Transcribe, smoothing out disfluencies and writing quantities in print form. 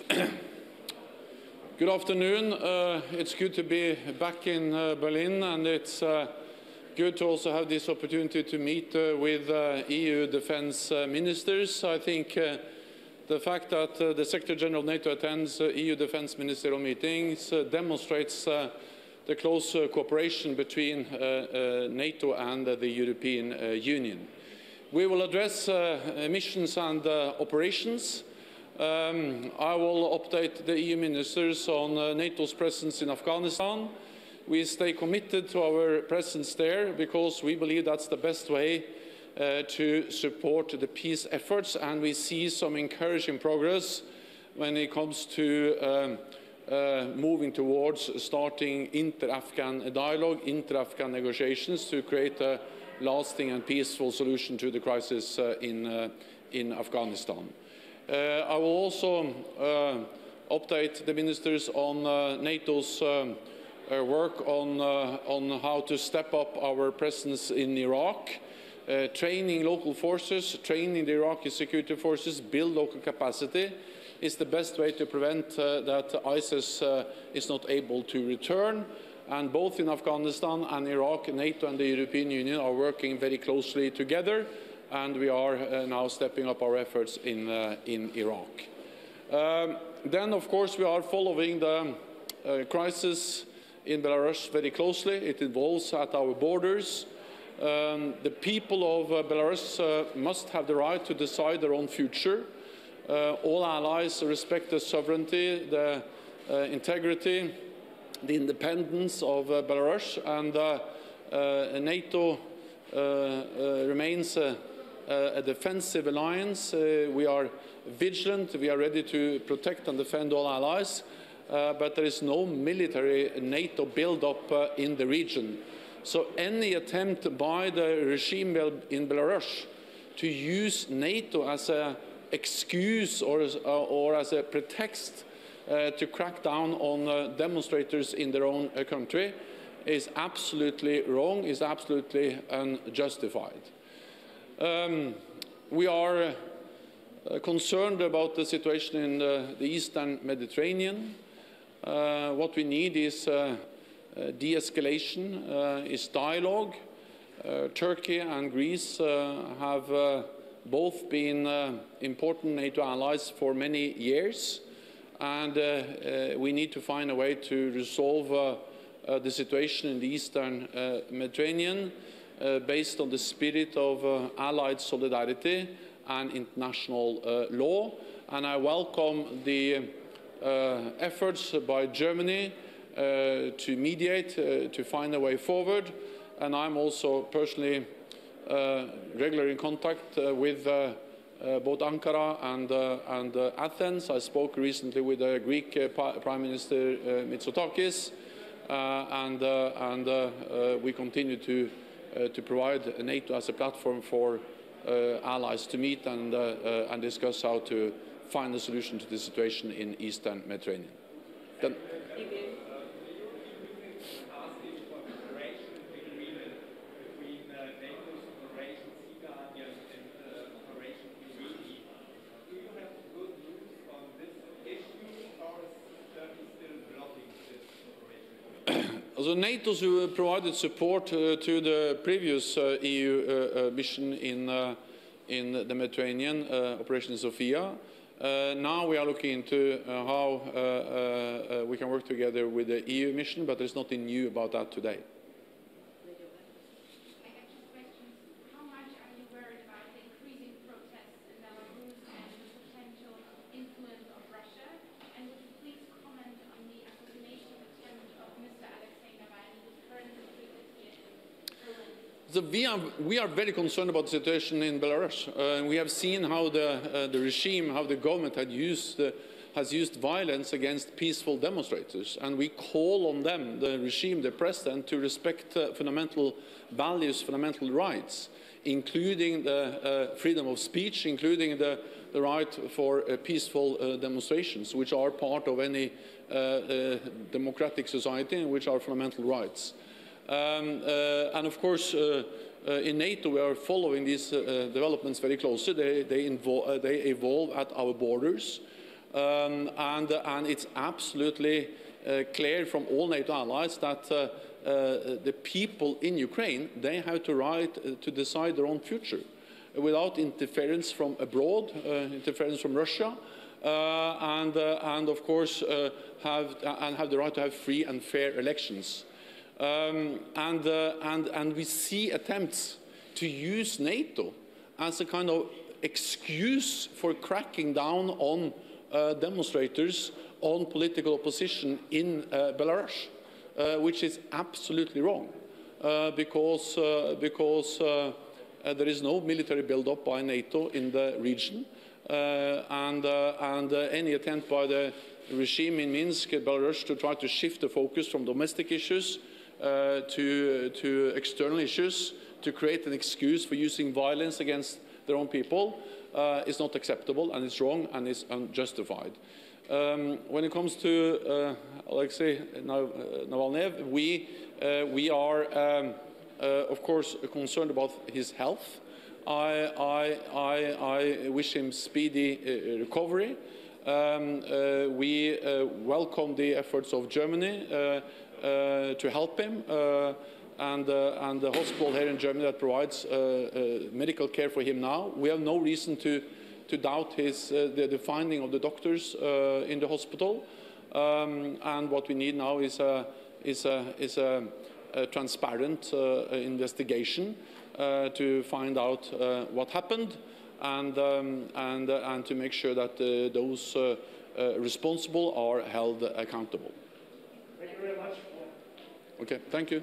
Good afternoon. It's good to be back in Berlin, and it's good to also have this opportunity to meet with EU defence ministers. I think the fact that the Secretary General of NATO attends EU Defence Ministerial meetings demonstrates the close cooperation between NATO and the European Union. We will address missions and operations. I will update the EU ministers on NATO's presence in Afghanistan. We stay committed to our presence there because we believe that's the best way to support the peace efforts, and we see some encouraging progress when it comes to moving towards starting inter-Afghan dialogue, inter-Afghan negotiations to create a lasting and peaceful solution to the crisis in Afghanistan. I will also update the ministers on NATO's work on how to step up our presence in Iraq, training local forces, training the Iraqi security forces, build local capacity is the best way to prevent that ISIS is not able to return. And both in Afghanistan and Iraq, NATO and the European Union are working very closely together, and we are now stepping up our efforts in Iraq. Then, of course, we are following the crisis in Belarus very closely. It involves at our borders. The people of Belarus must have the right to decide their own future. All allies respect the sovereignty, the integrity, the independence of Belarus, and NATO remains a defensive alliance. We are vigilant, we are ready to protect and defend all allies, but there is no military NATO build-up in the region. So any attempt by the regime in Belarus to use NATO as an excuse or as a pretext to crack down on demonstrators in their own country is absolutely wrong, is absolutely unjustified. We are concerned about the situation in the Eastern Mediterranean. What we need is de-escalation, is dialogue. Turkey and Greece have both been important NATO allies for many years, and we need to find a way to resolve the situation in the Eastern Mediterranean based on the spirit of allied solidarity and international law. And I welcome the efforts by Germany to mediate, to find a way forward. And I'm also personally regularly in contact with both Ankara and Athens. I spoke recently with the Greek Prime Minister Mitsotakis, and we continue to provide NATO as a platform for allies to meet and discuss how to find a solution to the situation in Eastern Mediterranean. Then, So NATO provided support to the previous EU mission in the Mediterranean, Operation Sophia. Now we are looking into how we can work together with the EU mission, but there's nothing new about that today. So we are very concerned about the situation in Belarus. We have seen how the regime, how the government has used violence against peaceful demonstrators, and we call on them, the regime, the president, to respect fundamental values, fundamental rights, including the freedom of speech, including the right for peaceful demonstrations, which are part of any democratic society and which are fundamental rights. And of course, in NATO, we are following these developments very closely. They evolve at our borders. And it's absolutely clear from all NATO allies that the people in Ukraine, they have the right to decide their own future without interference from abroad, interference from Russia, and of course have the right to have free and fair elections. And we see attempts to use NATO as a kind of excuse for cracking down on demonstrators, on political opposition in Belarus, which is absolutely wrong, because there is no military build-up by NATO in the region, and any attempt by the regime in Minsk, Belarus, to try to shift the focus from domestic issues to external issues, to create an excuse for using violence against their own people, is not acceptable, and it's wrong and is unjustified. When it comes to Alexei Navalny, we are of course concerned about his health. I wish him speedy recovery. We welcome the efforts of Germany to help him, and the hospital here in Germany that provides medical care for him now. We have no reason to doubt the finding of the doctors in the hospital, and what we need now is a transparent investigation to find out what happened, and to make sure that those responsible are held accountable. Thank you very much. Okay, thank you.